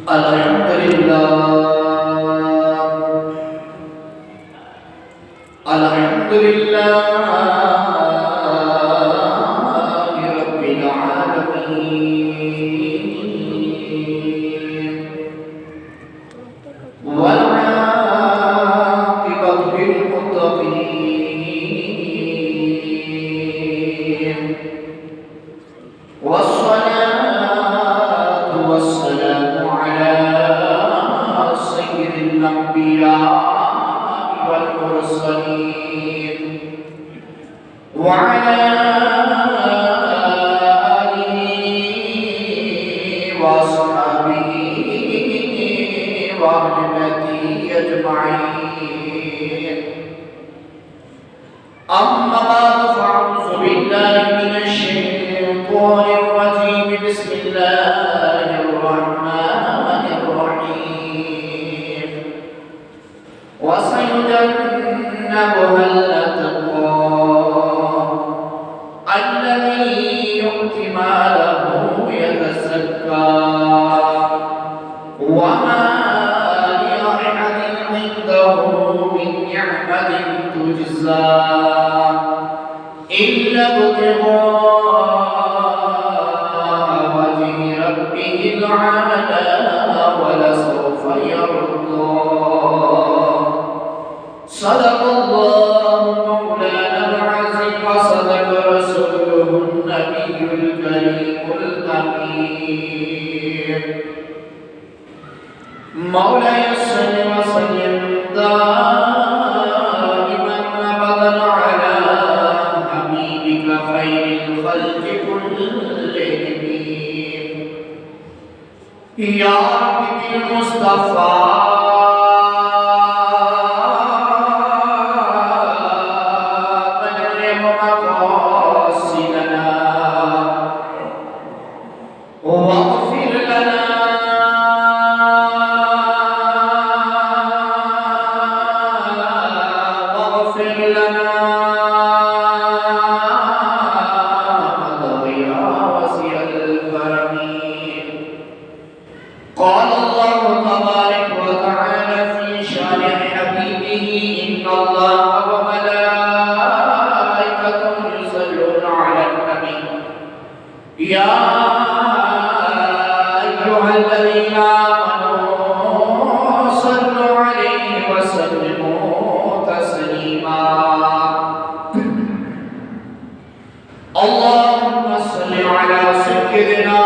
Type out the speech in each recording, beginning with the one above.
الحمد لله الحمد لله رب العالمين والعاقبة للمتقين والصلاة والسلام على سيد الأنبياء والمرسلين وعلى آله وأصحابه وأهل بيته أجمعين أما بعد فأعوذ بالله من الشيطان الرجيم بسم الله الرحمن الرحيم وسيجنبها الأتقى الذي يؤتي ماله يتزكى وما لأحد عنده من نعمة تجزى إلا ابتغاء وجه ربه الأعلى ولسوف يرضى صدق الله مولانا العظيم وصدق رسوله النبي الكريم الأمين مولاي صل وسلم دائما أبدا على حبيبك خير الخلق كلهم يا رب بالمصطفى قال الله تبارك وتعالى في شان حبيبه إن الله وملائكته يصلون على النبي يا أيها الذين آمنوا صلوا عليه وسلموا تسليما اللهم صل على سيدنا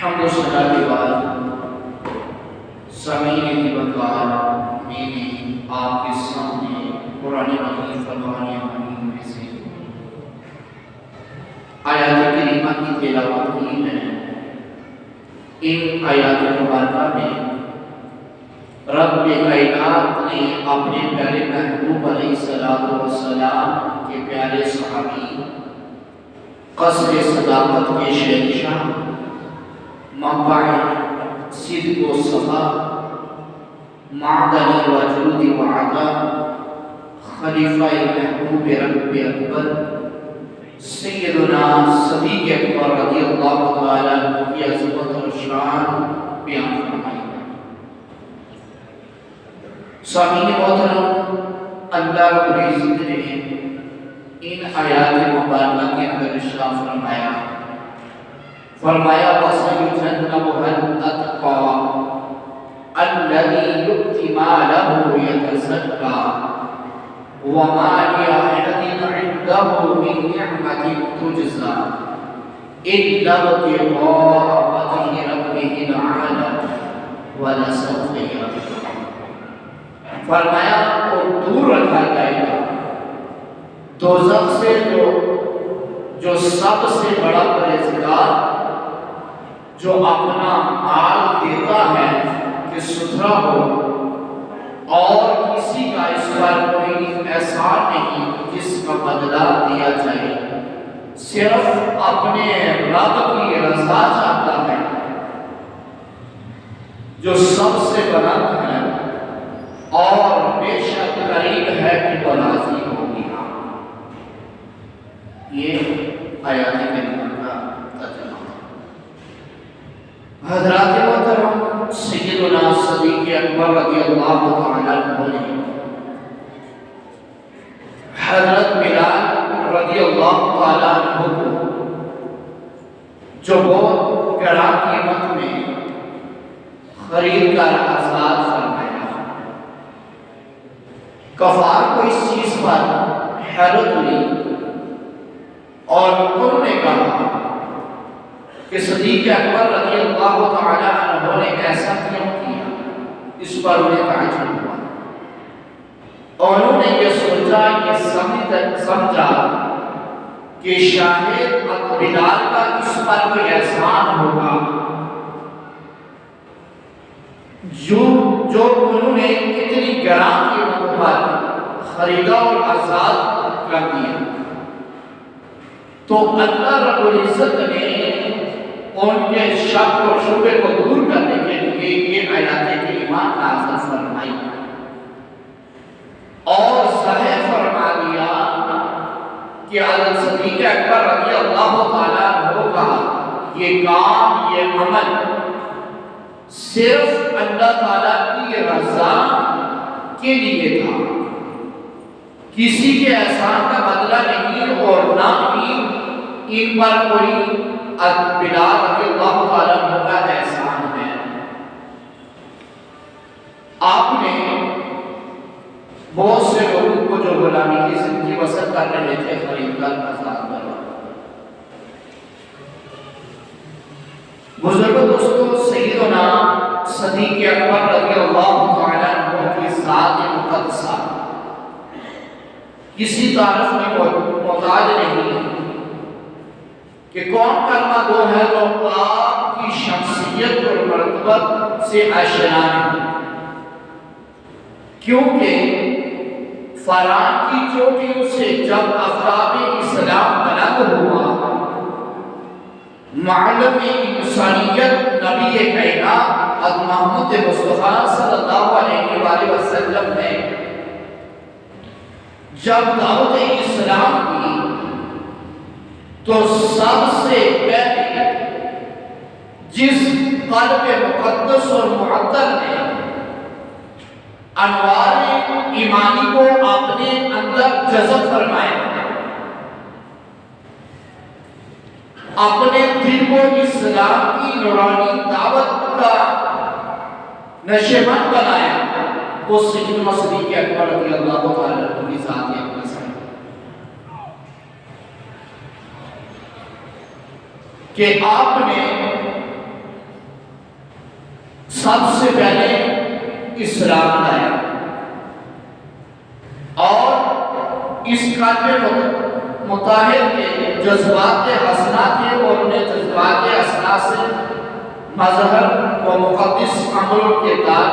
حمد و ثنا کے بعد سامعین کی بکار میری آپ کے سامنے قرآن مجید فرمان حکیم میں سے آیات کریمہ کی تلاوت کی ہے۔ ان آیات مبارکہ میں رب کائنات نے اپنے پیارے محبوب علیہ السلام کے پیارے صحابی قصر صداقت کے شہنشاہ منبع صدق و صفا معدن وجود و عطا خلیفہ محبوب رب اکبر سیدنا صدیق اکبر رضی اللہ تعالیٰ عنہ کی عظمت و شان بیان فرمائی۔ سامعین محترم، اللہ رب العزت نے ان آیات مبارکہ کے اندر ارشاد فرمایا وَسَيُجَنَّبُهَا الْأَتْقَى الَّذِي يُؤْتِي مَالَهُ يَتَزَكَّى وَمَا لِأَحَدٍ عِندَهُ مِن نِّعْمَةٍ تُجْزَى إِلَّا ابْتِغَاءَ وَجْهِ رَبِّهِ الْأَعْلَى وَلَسَوْفَ يَرْضَى۔ فرمایا اور دور رکھا جائے گا دوزخ سے جو سب سے بڑا پرہیزگار جو اپنا مال دیتا ہے کہ ستھرا ہو اور کسی کا اس پر کوئی احسان نہیں جس کا بدلہ دیا جائے، صرف اپنے رب کی رضا چاہتا ہے جو سب سے بلند ہے اور بے شک قریب ہے کہ بلا صدیق اکبر رضی اللہ تعالیٰ عنہ نے حضرت بلال رضی اللہ تعالیٰ عنہ کو جو بہت گراں قیمت میں خرید کر آزاد فرمایا، کفار کو اس چیز پر حیرت ہوئی اور انہوں نے کہا کہ صدیق اکبر رضی اللہ تعالیٰ عنہ نے ایسا کیوں کیا؟ اس پر انہیں تعجب ہوا اور انہوں نے یہ سوچا، یہ سمجھا کہ شاید بلال کا اس پر کوئی احسان ہوگا جو انہوں نے اتنی گراں قیمت پر خریدا اور آزاد کر دیا۔ تو اللہ رب العزت نے ان کے شک اور شبہ کو دور کرنے کے لیے یہ آیات کریمہ نازل فرمائی اور ظاہر فرما دیا کہ حضرت صدیق اکبر رضی اللہ تعالیٰ عنہ کا یہ کام، یہ عمل صرف اللہ تعالیٰ کی رضا کے لیے تھا، کسی کے احسان کا بدلہ نہیں، اور نہ ہی ان پر کوئی بلال رضی اللہ تعالیٰ عنہ کا احسان ہے۔ آپ نے بہت سے لوگوں کو جو غلامی کی زندگی بسر کر رہے تھے خرید کر آزاد کروا۔ بزرگوں دوستوں، سیدنا صدیق اکبر رضی اللہ تعالیٰ عنہ کی ذات مقدسہ کسی تعارف میں محتاج نہیں کہ کون کلمہ گو ہے جو آپ کی شخصیت اور مرتبہ سے آشنا ہے، کیونکہ فران کی چوٹیوں سے جب آفتاب اسلام بلند ہوا، معلم انسانیت نبی کائنات حضرت محمد مصطفیٰ صلی اللہ علیہ وآلہ وسلم نے جب دعوت اسلام کی تو سب سے پہلے جس قلب مقدس اور معطر نے انوار ایمانی کو اپنے اندر جذب فرمایا، اپنے دل کو اسلام کی نورانی دعوت کا نشیمن بنایا، وہ سیدنا صدیق اکبر رضی اللہ تعالیٰ عنہ کی ذات اقدس ہے کہ آپ نے سب سے پہلے اسلام لایا اور اس قلب مطاہر کے جذبات حسنہ تھے، اور انہیں جذبات حسنہ سے مظہر و مقدس عمل و کردار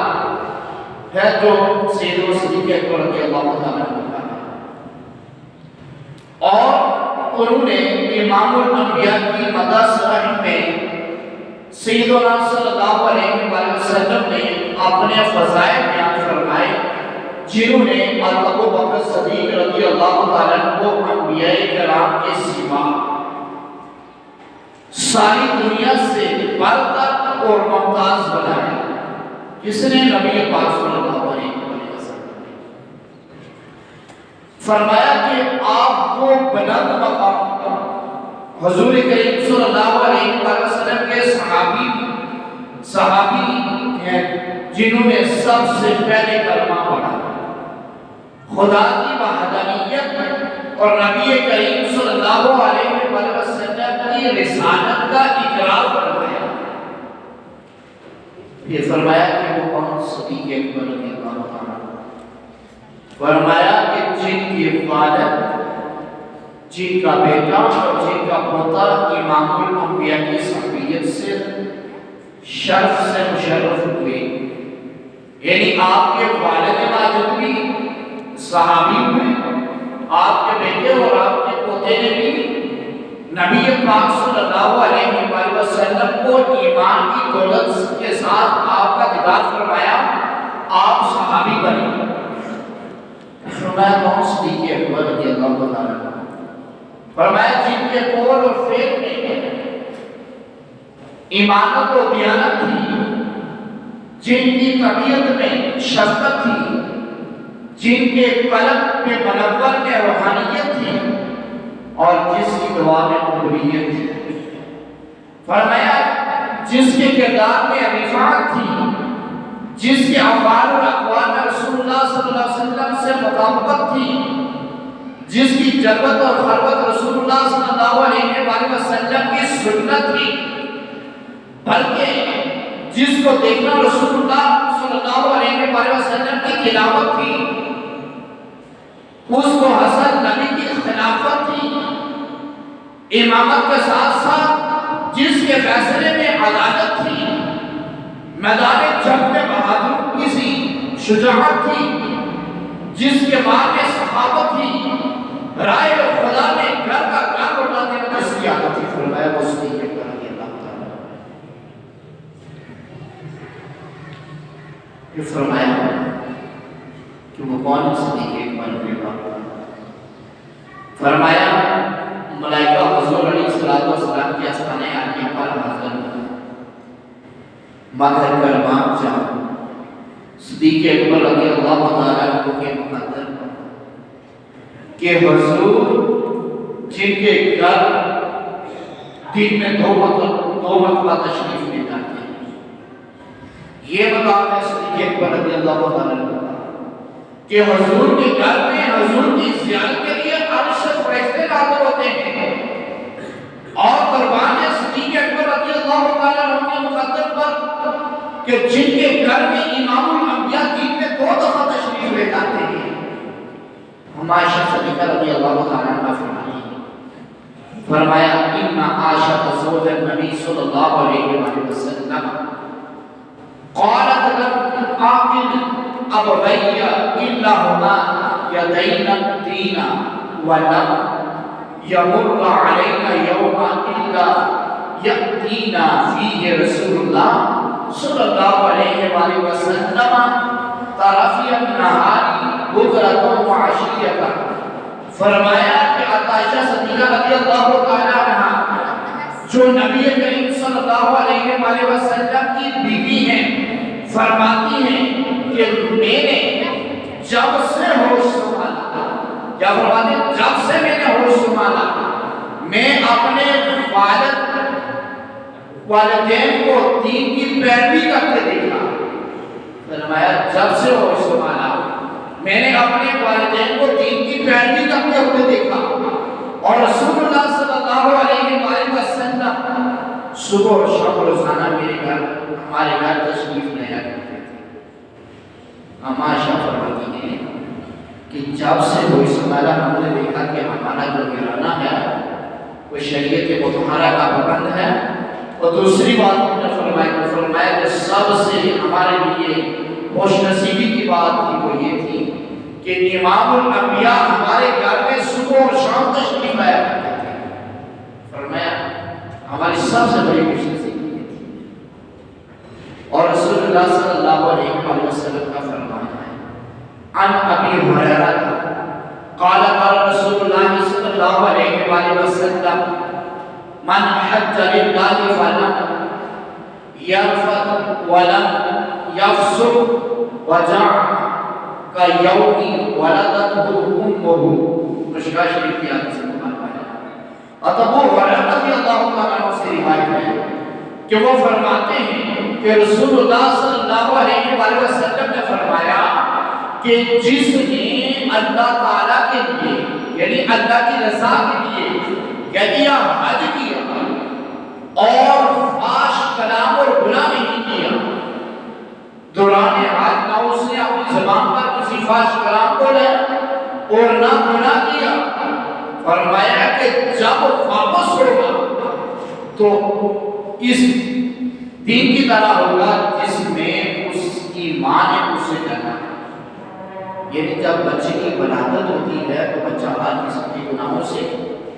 ہے جو سیدنا صدیق اکبر رضی اللہ تعالیٰ عنہ کا ہے، اور انہوں نے امام الانبیاء کی مدح صحیح میں سیدنا صلی اللہ علیہ وسلم نے اپنے فضائل بیان فرمائے، جنہوں نے ابو بکر صدیق رضی اللہ تعالیٰ عنہ کو انبیاء کرام کے سوا ساری دنیا سے برتر اور ممتاز بنایا، جس نے نبی پاک صلی اللہ علیہ وسلم فرمایا کہ آپ کو بلند مقام حضور کریم صلی اللہ علیہ وسلم کے صحابی ہیں جنہوں نے سب سے پہلے کلمہ پڑھا، خدا کی وحدانیت اور نبی کریم صلی اللہ علیہ وسلم کی رسالت کا اقرار فرمایا۔ یہ فرمایا کہ وہ کون؟ صدیق اکبر رضی اللہ تعالیٰ عنہ۔ فرمایا کہ جن کی والد، جن کا بیٹا اور جن کا پوتا امام الانبیاء کی صحابیت سے شرف سے مشرف ہوئے، یعنی آپ کے والد ماجد بھی صحابی ہوئے، آپ کے بیٹے اور آپ کے پوتے نے بھی نبی پاک صلی اللہ علیہ وسلم کو ایمان کی دولت کے ساتھ آپ کا دیدار فرمایا، آپ صحابی بنے۔ فرمایا کون؟ صدیق اکبر رضی اللہ تعالیٰ عنہ۔ فرمایا جن کے قول اور فعل میں ایمانت و دیانت تھی، جن کی طبیعت میں شفقت تھی، جن کے قلب میں منور میں روحانیت تھی اور جس کی دعا میں قبولیت تھی۔ فرمایا جس کے کردار میں رفعت تھی، جس کے افعال اور اقوال میں رسول اللہ صلی اللہ علیہ وسلم سے مطابقت تھی، جس کی جلوت اور خلوت رسول اللہ صلی اللہ علیہ وآلہ وسلم کی سنت تھی، بلکہ جس کو دیکھنا رسول اللہ صلی اللہ علیہ وآلہ وسلم کی تلاوت تھی، اس کو حسن نبی کی خلافت تھی، امامت کے ساتھ ساتھ جس کے فیصلے میں عدالت تھی، میدان جنگ میں بہادری کی شجاعت تھی، جس کے بعد میں صحابت تھی، رائے خدا میں گھر کا کام اٹھانے میں جس کی عادت تھی۔ فرمایا وہ صدیق اکبر رضی اللہ تعالیٰ یہ فرمایا کہ وہ کون ہے صدیق اکبر رضی اللہ تعالیٰ؟ فرمایا ملائکہ حضور علیہ السلام کی آستانہ عالیہ پر حاضر مگر کربان جا صدیق اکبر رضی اللہ تعالیٰ کے مقدر کہ حضور جن کے گھر دن میں دو مرتبہ تشریف لے جاتے ہیں، یہ مقام ہے صدیق اکبر رضی اللہ تعالیٰ کہ حضور کے گھر میں حضور کی زیارت کے لیے عرش فرشتے نازل ہوتے ہیں، اور قربان صدیق اکبر رضی اللہ تعالیٰ کے مقدر پر کہ جن کے گھر میں امام الانبیاء دن میں 2 دفعہ تشریف لے جاتے ہیں، عائشہ صدیقہ رضی اللہ تعالیٰ عنہ فرمایا ان عائشہ زوج النبی صلی اللہ علیہ وسلم قالت لم اعقد ابوي الا هما يدين الدين ولم يمر علينا يوم الا ياتينا فيه رسول الله صلی اللہ علیہ وآلہ وسلم طرفی النہار بکرۃ و عشیۃ۔ فرمایا کہ عائشہ صدیقہ رضی اللہ تعالیٰ عنہا جو نبی کریم صلی اللہ علیہ وآلہ وسلم کی بیوی ہیں، فرماتی ہیں کہ میں نے جب سے ہوش سنبھالا، کیا فرماتے ہیں؟ جب سے میں نے ہوش سنبھالا میں اپنے والدین کو دین کی پیروی کرتے دیکھا۔ فرمایا جب سے ہوش سنبھالا میں نے اپنے والدین کو دین کی پیروی کرتے ہوئے دیکھا، اور رسول اللہ صلی اللہ علیہ وآلہ وسلم صبح اور شام روزانہ ہمارے گھر تشریف لے آتے تھے۔ عائشہ فرماتی ہیں کہ جب سے ہوش سنبھالا ہم نے دیکھا کہ ہمارا جو گھرانہ ہے وہ شریعت مطہرہ کا پابند ہے، اور دوسری بات ہم نے فرمایا کہ سب سے ہمارے لیے خوش نصیبی کی بات تھی وہ یہ تھی کہ امام الانبیاء ہمارے گھر میں صبح اور شام تشریف لایا کرتے تھے۔ فرمایا ہماری سب سے بڑی خوش نصیبی یہ تھی۔ اور رسول اللہ صلی اللہ علیہ وسلم کا فرمان ہے عن ابی ہریرہ قال قال رسول اللہ صلی اللہ علیہ وسلم من حج للہ فلم یرفث ولم یفسق وجع کیوم ولدتہ امہ۔ مشکاہ شریف کی حدیث سے معلوم ہے۔ ابو ہریرہ رضی اللہ تعالیٰ عنہ سے روایت ہے کہ وہ فرماتے ہیں کہ رسول اللہ صلی اللہ علیہ وآلہ وسلم نے فرمایا کہ جس نے اللہ تعالیٰ کے لیے یعنی اللہ کی رضا کے لیے یا حج کیا اور فاش کلام اور گناہ نہیں کیا، دوران حج نہ اس نے اپنی زبان پر کسی فاش کلام بولا اور نہ گناہ کیا، فرمایا کہ جب واپس ہوگا تو اس دین کی طرح ہوگا جس میں اس کی ماں نے اسے جانا۔ یعنی جب بچے کی ولادت ہوتی ہے تو بچہ ہر قسم کے گناہوں سے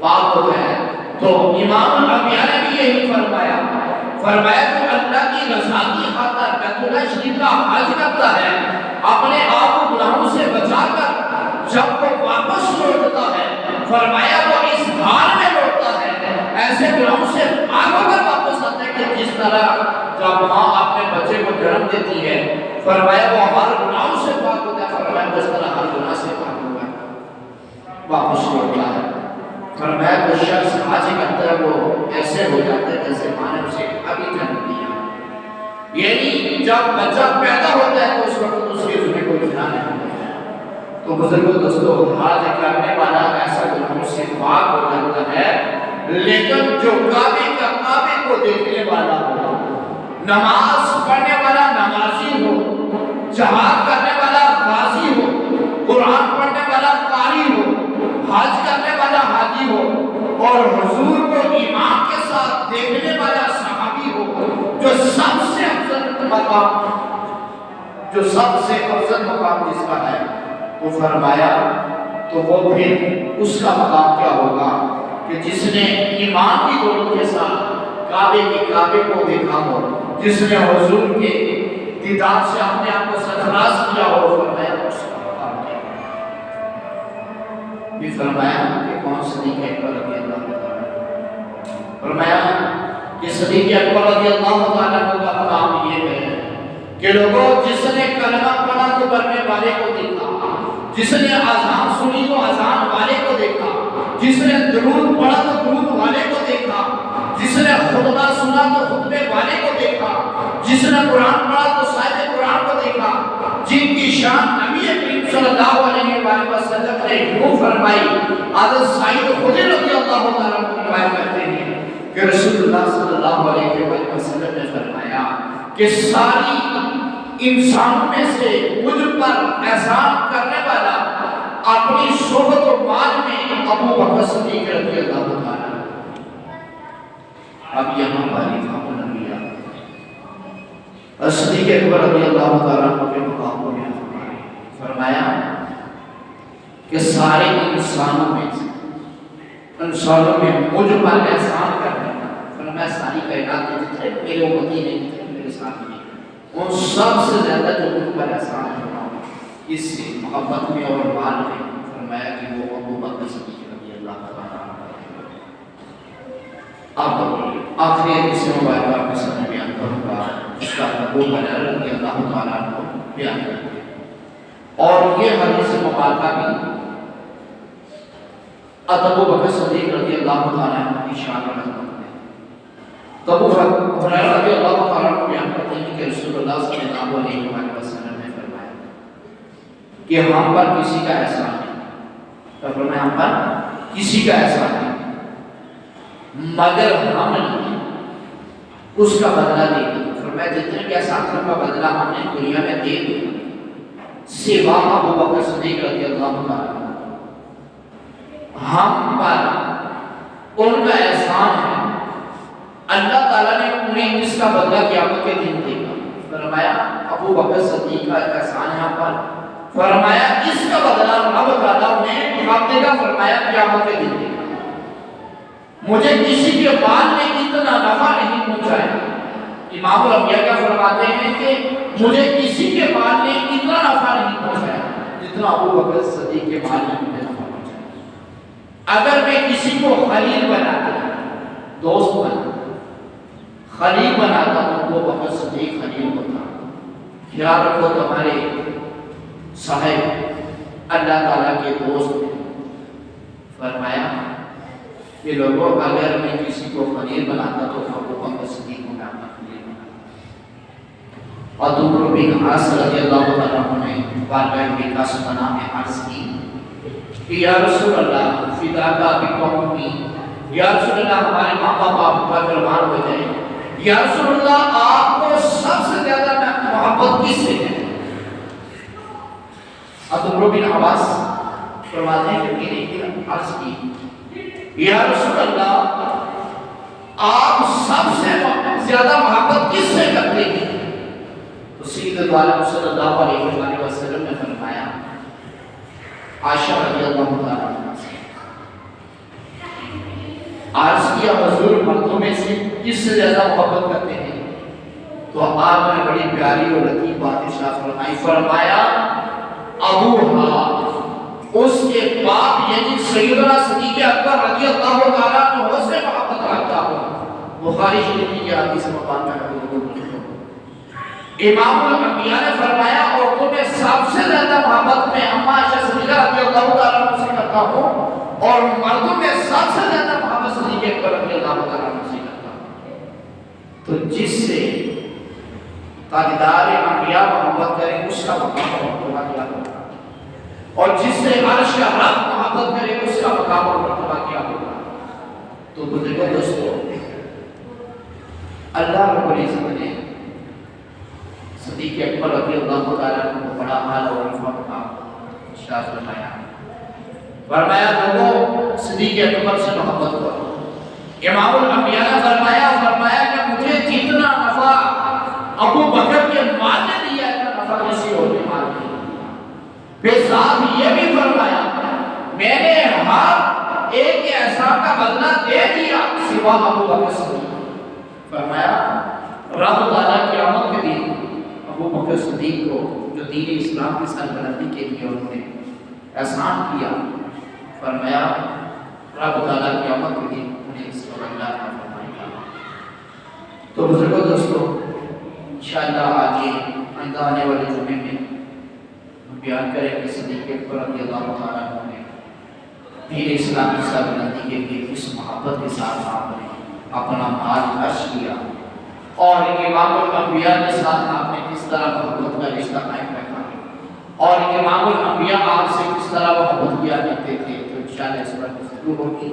پاک ہوتا ہے، تو امام الانبیاء نے بھی یہی فرمایا تو اللہ کی رضا کی خاطر بیت اللہ شریف کا حج کرتا ہے، اپنے آپ کو گناہوں سے بچا کر جب وہ واپس لوٹتا ہے، فرمایا وہ اس حال میں لوٹتا ہے ایسے گناہوں سے پاک ہو کر واپس آتا ہے کہ جس طرح جب ماں اپنے بچے کو جنم دیتی ہے فرمایا وہ ہر گناہوں سے پاک ہوتا ہے، فرمایا اس طرح ہر گناہ سے پاک ہوتا ہے، واپس لوٹتا ہے۔ فرمایا وہ شخص حج کرتا ہے وہ ایسے ہو جاتا ہے جیسے ماں نے اسے ابھی جنم دیا، یعنی جب بچہ پیدا ہوتا ہے تو اس وقت اس کے ذمہ کوئی گناہ نہیں ہوتا ہے۔ تو بزرگوں دوستو حج کرنے والا ایسا گناہوں سے پاک ہو جاتا ہے، لیکن جو کعبے کو دیکھنے والا ہو، نماز پڑھنے والا نمازی ہو، جہاد کرنے والا غازی ہو، قرآن پڑھنے والا قاری ہو، حج کرنے والا حاجی ہو، اور حضور کو ایمان کے ساتھ دیکھنے والا صحابی ہو، جو سب سے افضل مقام جس کا ہے، تو فرمایا تو وہ پھر اس کا مقام کیا ہوگا کہ جس نے ایمان کی دولت کے ساتھ کعبے کو دیکھا ہو، جس نے حضور کے دیدار سے اپنے آپ کو سرفراز کیا ہو، فرمایا اس کا مقام کیا بھی فرمایا کہ کون صدیق اکبر رضی اللہ تعالیٰ، فرمایا کہ صدیق اکبر رضی اللہ تعالیٰ کا مقام یہ ہے کہ لوگوں جس نے کلمہ پڑھا تو پڑھنے والے کو دیکھا، جس نے اذان سنی تو اذان والے کو دیکھا، جس نے درود پڑھا تو درود والے کو دیکھا، جس نے خطبہ سنا تو خطبے والے کو دیکھا، جس نے قرآن پڑھا تو صاحب قرآن کو دیکھا، جن کی شان نبی کریم صلی اللہ علیہ وآلہ وسلم نے یوں فرمائی۔ حضرت سعید خدری رضی اللہ تعالیٰ عنہ روایت کرتے ہیں کہ رسول اللہ صلی اللہ علیہ وآلہ وسلم نے فرمایا کہ ساری انسانوں میں سے مجھ پر احسان کرنے والا اپنی صحبت و مال میں ابو بکر صدیق رضی اللہ تعالیٰ۔ اب یہاں والی خاتون انبیاء صدیق اکبر رضی اللہ تعالیٰ کے مقام کو فرمایا کہ سارے انسانوں میں مجھ پر احسان کرنے والا، فرمایا ساری کائنات کے جتنے میرے امتی ہیں، جتنے میرے ساتھی ہیں، ان سب سے زیادہ جو مجھ پر احسان کرنا اس سے محبت میں اور مال میں، فرمایا کہ وہ ابو بکر صدیق رضی اللہ تعالیٰ۔ اب آخری حدیث مبارکہ آپ کے سامنے بیان کروں گا، اس کا ابو بکر رضی اللہ تعالیٰ کو بیان کرتے ہیں، اور یہ حدیث مبارکہ بھی ابو بکر صدیق رضی اللہ تعالیٰ کی شان میں مذکور ہے۔ تو ابو ہریرہ رضی اللہ تعالیٰ کو بیان کرتے ہیں کہ رسول اللہ صلی اللہ علیہ وسلم نے فرمایا کہ ہم پر کسی کا احسان نہیں، تو فرمایا ہم پر کسی کا احسان نہیں مگر ہم نے اس کا بدلہ دے دیا، فرمایا جتنے کے احسان کا بدلہ ہم نے دنیا میں دے دیا سوا ابو بکر صدیق رضی اللہ تعالیٰ، ہم پر ان کا احسان ہے، اللہ تعالیٰ نے انہیں اس کا بدلہ قیامت کے دن دے گا۔ فرمایا ابو بکر صدیق کا احسان ہے ہم پر، فرمایا اس کا بدلہ رب تعالیٰ انہیں کب دے گا، فرمایا قیامت کے دن دے گا۔ مجھے کسی کے مال نے اتنا نفع نہیں پہنچایا، امام الانبیاء کیا فرماتے ہیں کہ مجھے کسی کے مال نے اتنا نفع نہیں پہنچایا جتنا ابو بکر صدیق کے مال نے مجھے نفع پہنچایا۔ اگر میں کسی کو خلیل بناتا، دوست بناتا، خلیل بناتا تو وہ بکر صدیق خلیل ہوتا۔ خیال رکھو تمہارے صاحب اللہ تعالیٰ کے دوست ہیں، فرمایا کہ لوگوں اگر میں کسی کو خلیل بناتا تو ابو بکر صدیق کو میں اپنا خلیل بناتا۔ اور عمرو بن عاص رضی اللہ تعالیٰ عنہ نے بارگاہ نبی کا سنا میں عرض کی کہ یا رسول اللہ فداک بقومی، یا رسول اللہ ہمارے ماں باپ آپ پر قربان ہو جائیں، یا رسول اللہ آپ کو سب سے زیادہ محبت کس سے ہے؟ عمرو بن عباس فرماتے ہیں کہ میں نے عرض کی یا رسول اللہ آپ سب سے زیادہ محبت کس سے کرتے ہیں؟ تو سید عالم صلی اللہ علیہ وسلم نے فرمایا عائشہ رضی اللہ تعالیٰ عنہا سے۔ عرض کیا حضور مردوں میں سے کس سے زیادہ محبت کرتے ہیں؟ تو آپ نے بڑی پیاری اور لطیف بات ارشاد فرمائی، فرمایا ابوہا، اس کے باپ یعنی سیدنا صدیق اکبر رضی اللہ تعالیٰ عنہ سے محبت کرتا ہوں۔ بخاری شریف کی حدیث مبارکہ ہے امام الانبیاء نے فرمایا عورتوں میں سب سے زیادہ محبت میں اما عائشہ صدیقہ رضی اللہ تعالیٰ عنہ سے کرتا ہوں اور مردوں میں سب سے زیادہ محبت صدیق اکبر رضی اللہ تعالیٰ عنہ سے کرتا ہوں۔ تو جس سے تاجدار انبیاء محبت کرے اس کا مقام اور مرتبہ کیا ہوگا، اور جس سے عرش کا رب محبت کرے اس کا مقام اور مرتبہ کیا ہوگا۔ تو بزرگوں دوستو، اللہ رب العزت نے صدیق اکبر رضی اللہ تعالیٰ عنہ کو بڑا اعلیٰ اور عرفہ مقام ارشاد فرمایا۔ فرمایا لوگوں صدیق اکبر سے محبت کرو۔ امام الانبیاء نے فرمایا کہ مجھے جتنا نفع ابو بکر کے مال نے دیا اتنا نفع کسی اور کے مال نے دیا۔ پھر ساتھ یہ بھی فرمایا میں نے ہر ایک احسان کا بدلہ دے دیا سوا ابو بکر صدیق۔ فرمایا رب تعالیٰ قیامت کے دن ابو بکر صدیق کو جو دین اسلام کی سربلندی کے لیے انہوں نے احسان کیا، فرمایا رب تعالیٰ قیامت کے دن انہیں اس کا بدلہ عطا فرمائے گا۔ تو بزرگوں دوستو، انشاءاللہ آگے آئندہ آنے والے جمعے میں ہم بیان کریں کہ صدیق اکبر رضی اللہ تعالیٰ عنہ نے دین اسلام کی سربلندی کے لیے کس محبت کے ساتھ آپ نے اپنا مال خرچ کیا، اور امام الانبیاء کے ساتھ آپ نے کس طرح محبت کا رشتہ قائم رکھا، اور امام الانبیاء آپ سے کس طرح محبت کیا کرتے تھے۔ تو انشاءاللہ اس پر گفتگو ہوگی۔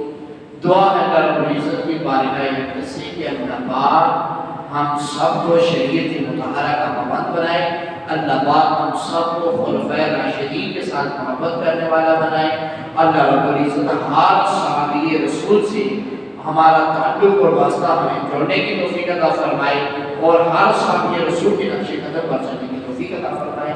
دعا ہے اللہ رب العزت کی بارگاہ اقدس سے کہ اللہ پاک ہم سب کو شریعت مطہرہ کا پابند بنائے، اللہ پاک ہم سب کو خلفائے راشدین کے ساتھ محبت کرنے والا بنائے، اللہ رب العزت ہر صحابی رسول سے ہمارا تعلق اور واسطہ ہمیں جوڑنے کی توفیق عطا فرمائے، اور ہر صحابی رسول کے نقش قدم پر چلنے کی توفیق عطا فرمائے۔